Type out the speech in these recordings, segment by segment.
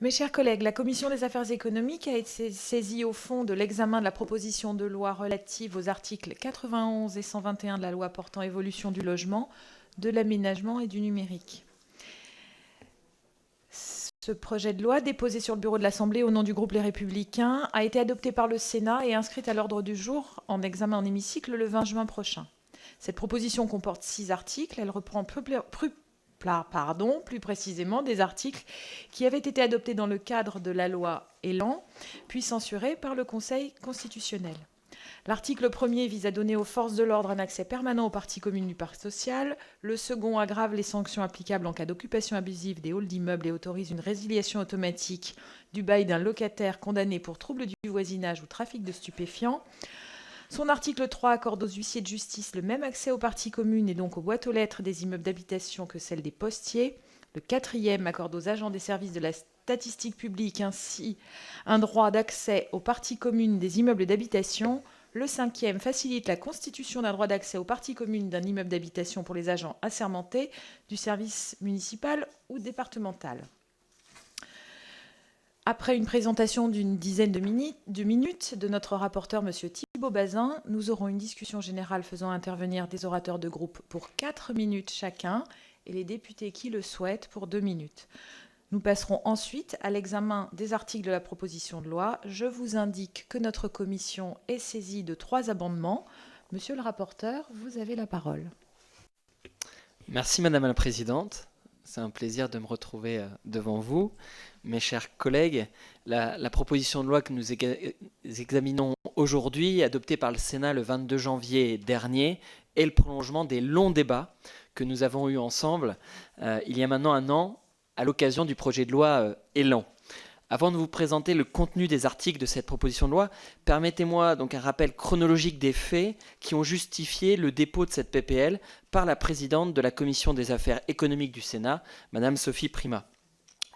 Mes chers collègues, la Commission des affaires économiques a été saisie au fond de l'examen de la proposition de loi relative aux articles 91 et 121 de la loi portant évolution du logement, de l'aménagement et du numérique. Ce projet de loi, déposé sur le bureau de l'Assemblée au nom du groupe Les Républicains, a été adopté par le Sénat et inscrit à l'ordre du jour en examen en hémicycle le 20 juin prochain. Cette proposition comporte 6 articles. Elle reprend plus précisément des articles qui avaient été adoptés dans le cadre de la loi Elan, puis censurés par le Conseil constitutionnel. L'article 1er vise à donner aux forces de l'ordre un accès permanent aux parties communes du parc social. Le second aggrave les sanctions applicables en cas d'occupation abusive des halls d'immeubles et autorise une résiliation automatique du bail d'un locataire condamné pour trouble du voisinage ou trafic de stupéfiants. Son article 3 accorde aux huissiers de justice le même accès aux parties communes et donc aux boîtes aux lettres des immeubles d'habitation que celle des postiers. Le 4e accorde aux agents des services de la statistique publique ainsi un droit d'accès aux parties communes des immeubles d'habitation. Le 5e facilite la constitution d'un droit d'accès aux parties communes d'un immeuble d'habitation pour les agents assermentés du service municipal ou départemental. Après une présentation d'une dizaine de minutes de notre rapporteur, M. Thibault Bazin, nous aurons une discussion générale faisant intervenir des orateurs de groupe pour 4 minutes chacun et les députés qui le souhaitent pour 2 minutes. Nous passerons ensuite à l'examen des articles de la proposition de loi. Je vous indique que notre commission est saisie de 3 amendements. Monsieur le rapporteur, vous avez la parole. Merci Madame la Présidente. C'est un plaisir de me retrouver devant vous. Mes chers collègues, la proposition de loi que nous examinons aujourd'hui, adoptée par le Sénat le 22 janvier dernier, est le prolongement des longs débats que nous avons eus ensemble il y a maintenant un an à l'occasion du projet de loi Elan. Avant de vous présenter le contenu des articles de cette proposition de loi, permettez-moi donc un rappel chronologique des faits qui ont justifié le dépôt de cette PPL par la présidente de la Commission des affaires économiques du Sénat, Madame Sophie Primas.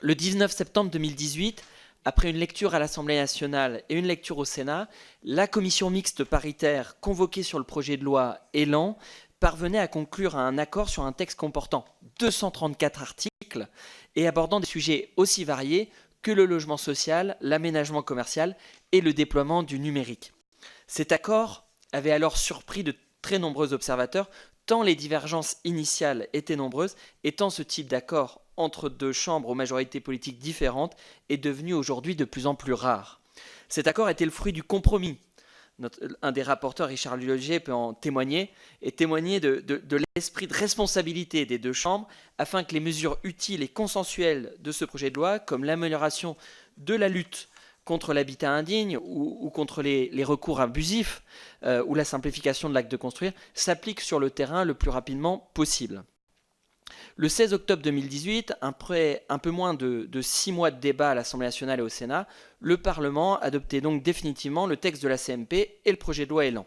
Le 19 septembre 2018, après une lecture à l'Assemblée nationale et une lecture au Sénat, la commission mixte paritaire convoquée sur le projet de loi Elan parvenait à conclure un accord sur un texte comportant 234 articles et abordant des sujets aussi variés que le logement social, l'aménagement commercial et le déploiement du numérique. Cet accord avait alors surpris de très nombreux observateurs, tant les divergences initiales étaient nombreuses, et tant ce type d'accord entre deux chambres aux majorités politiques différentes est devenu aujourd'hui de plus en plus rare. Cet accord était le fruit du compromis. Un des rapporteurs, Richard Lullier, peut en témoigner, et témoigner de l'esprit de responsabilité des deux chambres afin que les mesures utiles et consensuelles de ce projet de loi, comme l'amélioration de la lutte contre l'habitat indigne ou contre les recours abusifs ou la simplification de l'acte de construire, s'appliquent sur le terrain le plus rapidement possible. Le 16 octobre 2018, après un peu moins de 6 mois de débat à l'Assemblée nationale et au Sénat, le Parlement adoptait donc définitivement le texte de la CMP et le projet de loi Elan.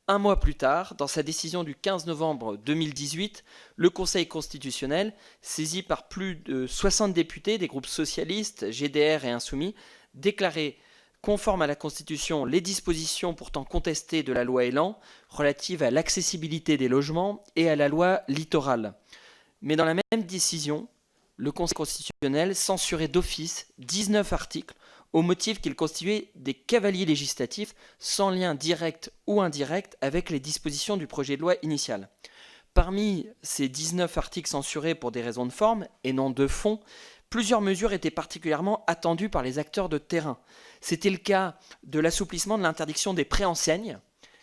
Un mois plus tard, dans sa décision du 15 novembre 2018, le Conseil constitutionnel, saisi par plus de 60 députés des groupes socialistes, GDR et Insoumis, déclarait conforme à la Constitution les dispositions pourtant contestées de la loi Elan relatives à l'accessibilité des logements et à la loi littorale. Mais dans la même décision, le Conseil constitutionnel censurait d'office 19 articles au motif qu'ils constituaient des cavaliers législatifs sans lien direct ou indirect avec les dispositions du projet de loi initial. Parmi ces 19 articles censurés pour des raisons de forme et non de fond, plusieurs mesures étaient particulièrement attendues par les acteurs de terrain. C'était le cas de l'assouplissement de l'interdiction des préenseignes,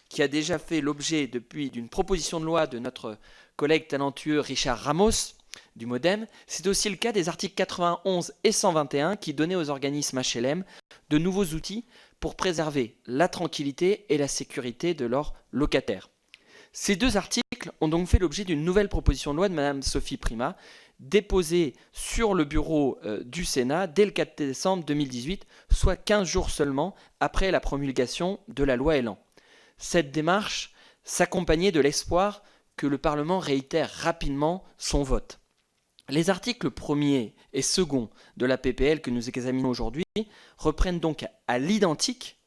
qui a déjà fait l'objet depuis d'une proposition de loi de notre collègue talentueux Richard Ramos du MoDem. C'est aussi le cas des articles 91 et 121 qui donnaient aux organismes HLM de nouveaux outils pour préserver la tranquillité et la sécurité de leurs locataires. Ces deux articles ont donc fait l'objet d'une nouvelle proposition de loi de Mme Sophie Primas, déposée sur le bureau du Sénat dès le 4 décembre 2018, soit 15 jours seulement après la promulgation de la loi Elan. Cette démarche s'accompagnait de l'espoir que le Parlement réitère rapidement son vote. Les articles 1er et 2 de la PPL que nous examinons aujourd'hui reprennent donc à l'identique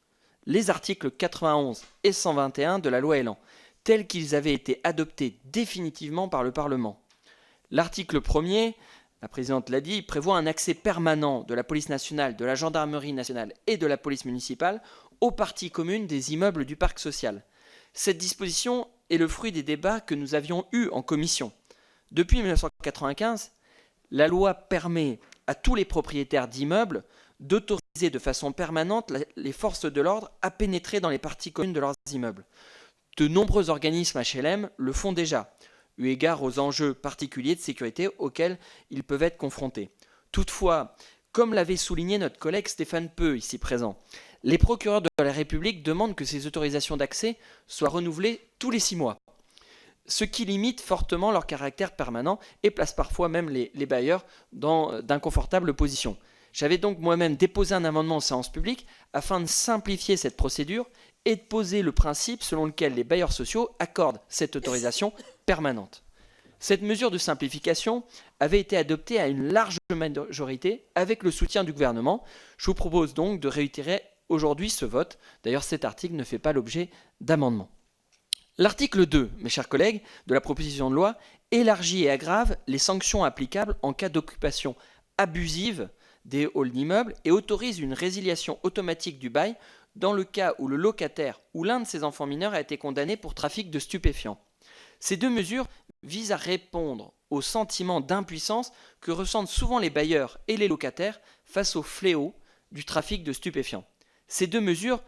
les articles 91 et 121 de la loi Elan, tels qu'ils avaient été adoptés définitivement par le Parlement. L'article 1er la présidente l'a dit, prévoit un accès permanent de la police nationale, de la gendarmerie nationale et de la police municipale aux parties communes des immeubles du parc social. Cette disposition est le fruit des débats que nous avions eus en commission. Depuis 1995, la loi permet à tous les propriétaires d'immeubles d'autoriser de façon permanente les forces de l'ordre à pénétrer dans les parties communes de leurs immeubles. De nombreux organismes HLM le font déjà, eu égard aux enjeux particuliers de sécurité auxquels ils peuvent être confrontés. Toutefois, comme l'avait souligné notre collègue Stéphane Peu, ici présent, les procureurs de la République demandent que ces autorisations d'accès soient renouvelées tous les 6 mois, ce qui limite fortement leur caractère permanent et place parfois même les bailleurs dans d'inconfortables positions. J'avais donc moi-même déposé un amendement en séance publique afin de simplifier cette procédure et de poser le principe selon lequel les bailleurs sociaux accordent cette autorisation permanente. Cette mesure de simplification avait été adoptée à une large majorité avec le soutien du gouvernement. Je vous propose donc de réitérer aujourd'hui ce vote. D'ailleurs, cet article ne fait pas l'objet d'amendement. L'article 2, mes chers collègues, de la proposition de loi élargit et aggrave les sanctions applicables en cas d'occupation abusive des halls d'immeubles et autorise une résiliation automatique du bail dans le cas où le locataire ou l'un de ses enfants mineurs a été condamné pour trafic de stupéfiants. Ces deux mesures visent à répondre au sentiment d'impuissance que ressentent souvent les bailleurs et les locataires face au fléau du trafic de stupéfiants. Ces deux mesures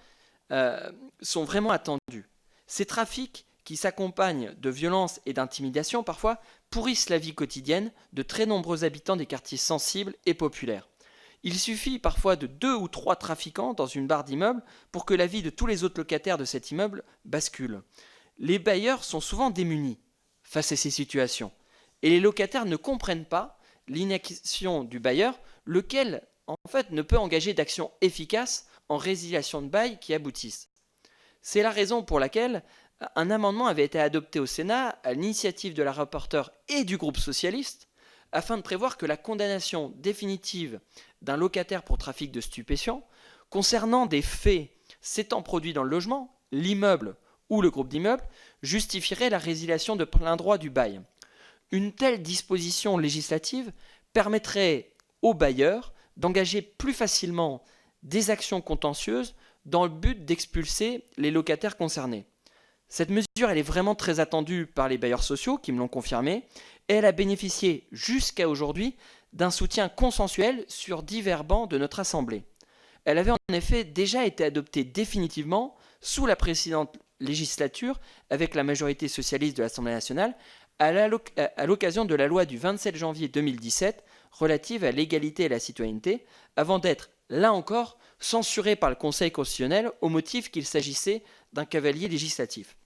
sont vraiment attendues. Ces trafics, qui s'accompagnent de violences et d'intimidation parfois, pourrissent la vie quotidienne de très nombreux habitants des quartiers sensibles et populaires. Il suffit parfois de 2 ou 3 trafiquants dans une barre d'immeuble pour que la vie de tous les autres locataires de cet immeuble bascule. Les bailleurs sont souvent démunis face à ces situations et les locataires ne comprennent pas l'inaction du bailleur, lequel en fait ne peut engager d'action efficace en résiliation de bail qui aboutissent. C'est la raison pour laquelle un amendement avait été adopté au Sénat à l'initiative de la rapporteure et du groupe socialiste afin de prévoir que la condamnation définitive d'un locataire pour trafic de stupéfiants concernant des faits s'étant produits dans le logement, l'immeuble ou le groupe d'immeubles justifierait la résiliation de plein droit du bail. Une telle disposition législative permettrait aux bailleurs d'engager plus facilement des actions contentieuses dans le but d'expulser les locataires concernés. Cette mesure, elle est vraiment très attendue par les bailleurs sociaux qui me l'ont confirmé et elle a bénéficié jusqu'à aujourd'hui d'un soutien consensuel sur divers bancs de notre Assemblée. Elle avait en effet déjà été adoptée définitivement sous la précédente législature avec la majorité socialiste de l'Assemblée nationale à l'occasion de la loi du 27 janvier 2017 relative à l'égalité et la citoyenneté, avant d'être, là encore, censurée par le Conseil constitutionnel au motif qu'il s'agissait d'un cavalier législatif.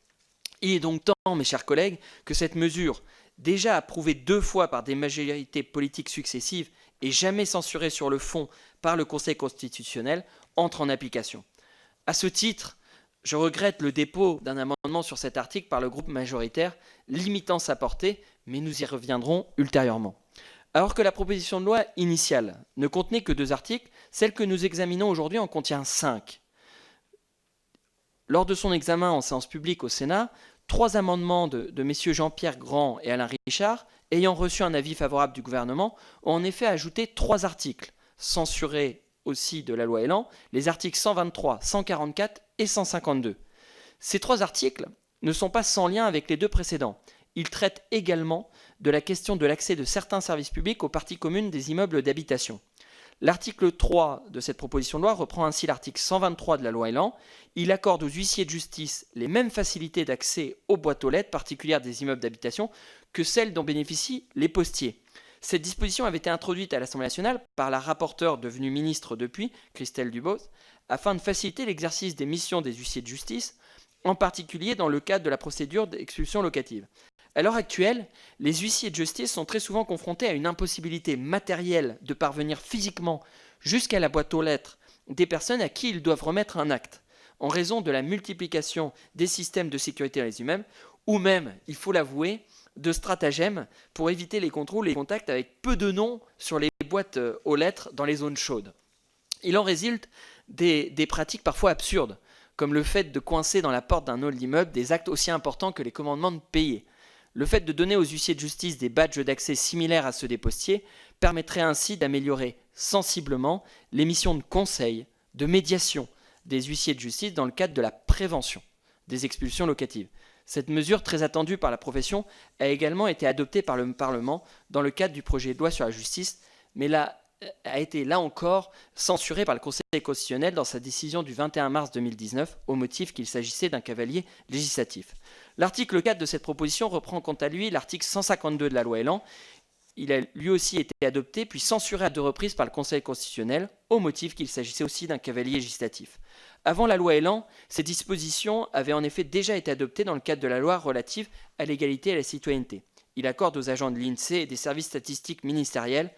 Il est donc temps, mes chers collègues, que cette mesure, déjà approuvée 2 fois par des majorités politiques successives et jamais censurée sur le fond par le Conseil constitutionnel, entre en application. À ce titre, je regrette le dépôt d'un amendement sur cet article par le groupe majoritaire, limitant sa portée, mais nous y reviendrons ultérieurement. Alors que la proposition de loi initiale ne contenait que 2 articles, celle que nous examinons aujourd'hui en contient 5. Lors de son examen en séance publique au Sénat, 3 amendements de messieurs Jean-Pierre Grand et Alain Richard, ayant reçu un avis favorable du gouvernement, ont en effet ajouté 3 articles, censurés aussi de la loi Elan, les articles 123, 144 et 152. Ces 3 articles ne sont pas sans lien avec les 2 précédents. Ils traitent également de la question de l'accès de certains services publics aux parties communes des immeubles d'habitation. L'article 3 de cette proposition de loi reprend ainsi l'article 123 de la loi Elan. Il accorde aux huissiers de justice les mêmes facilités d'accès aux boîtes aux lettres particulières des immeubles d'habitation que celles dont bénéficient les postiers. Cette disposition avait été introduite à l'Assemblée nationale par la rapporteure devenue ministre depuis, Christelle Dubos, afin de faciliter l'exercice des missions des huissiers de justice, en particulier dans le cadre de la procédure d'expulsion locative. À l'heure actuelle, les huissiers de justice sont très souvent confrontés à une impossibilité matérielle de parvenir physiquement jusqu'à la boîte aux lettres des personnes à qui ils doivent remettre un acte, en raison de la multiplication des systèmes de sécurité dans les immeubles, ou même, il faut l'avouer, de stratagèmes pour éviter les contrôles et les contacts avec peu de noms sur les boîtes aux lettres dans les zones chaudes. Il en résulte des pratiques parfois absurdes, comme le fait de coincer dans la porte d'un hall d'immeuble des actes aussi importants que les commandements de payer. Le fait de donner aux huissiers de justice des badges d'accès similaires à ceux des postiers permettrait ainsi d'améliorer sensiblement les missions de conseil, de médiation des huissiers de justice dans le cadre de la prévention des expulsions locatives. Cette mesure très attendue par la profession a également été adoptée par le Parlement dans le cadre du projet de loi sur la justice, mais a été là encore censurée par le Conseil constitutionnel dans sa décision du 21 mars 2019 au motif qu'il s'agissait d'un cavalier législatif. L'article 4 de cette proposition reprend quant à lui l'article 152 de la loi Elan. Il a lui aussi été adopté puis censuré à 2 reprises par le Conseil constitutionnel au motif qu'il s'agissait aussi d'un cavalier législatif. Avant la loi Elan, ces dispositions avaient en effet déjà été adoptées dans le cadre de la loi relative à l'égalité et à la citoyenneté. Il accorde aux agents de l'INSEE et des services statistiques ministériels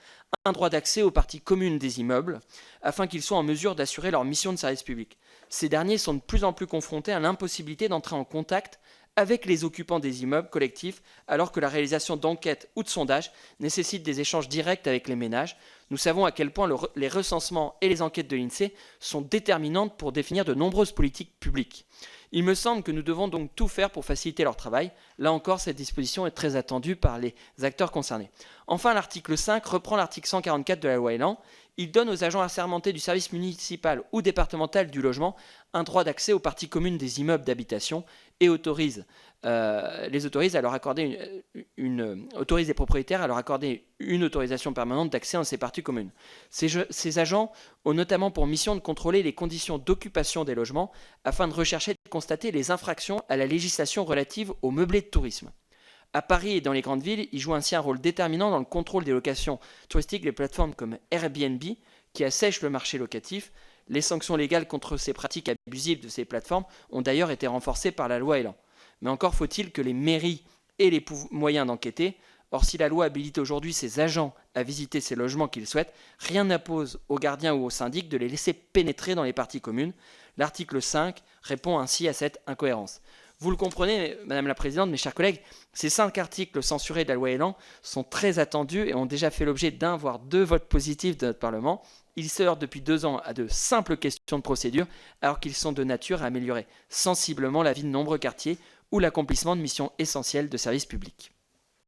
un droit d'accès aux parties communes des immeubles afin qu'ils soient en mesure d'assurer leur mission de service public. Ces derniers sont de plus en plus confrontés à l'impossibilité d'entrer en contact avec les occupants des immeubles collectifs alors que la réalisation d'enquêtes ou de sondages nécessite des échanges directs avec les ménages. Nous savons à quel point les recensements et les enquêtes de l'INSEE sont déterminantes pour définir de nombreuses politiques publiques. Il me semble que nous devons donc tout faire pour faciliter leur travail. Là encore, cette disposition est très attendue par les acteurs concernés. Enfin, l'article 5 reprend l'article 144 de la loi Elan. Il donne aux agents assermentés du service municipal ou départemental du logement un droit d'accès aux parties communes des immeubles d'habitation et autorise les propriétaires à leur accorder une autorisation permanente d'accès dans ces parties communes. Ces agents ont notamment pour mission de contrôler les conditions d'occupation des logements afin de rechercher et de constater les infractions à la législation relative aux meublés de tourisme. À Paris et dans les grandes villes, ils jouent ainsi un rôle déterminant dans le contrôle des locations touristiques des plateformes comme Airbnb qui assèchent le marché locatif. Les sanctions légales contre ces pratiques abusives de ces plateformes ont d'ailleurs été renforcées par la loi Elan. Mais encore faut-il que les mairies aient les moyens d'enquêter. Or, si la loi habilite aujourd'hui ces agents à visiter ces logements qu'ils souhaitent, rien n'impose aux gardiens ou aux syndics de les laisser pénétrer dans les parties communes. L'article 5 répond ainsi à cette incohérence. Vous le comprenez, Madame la Présidente, mes chers collègues, ces 5 articles censurés de la loi Elan sont très attendus et ont déjà fait l'objet d'un voire 2 votes positifs de notre Parlement. Ils se heurtent depuis 2 ans à de simples questions de procédure, alors qu'ils sont de nature à améliorer sensiblement la vie de nombreux quartiers ou l'accomplissement de missions essentielles de service public.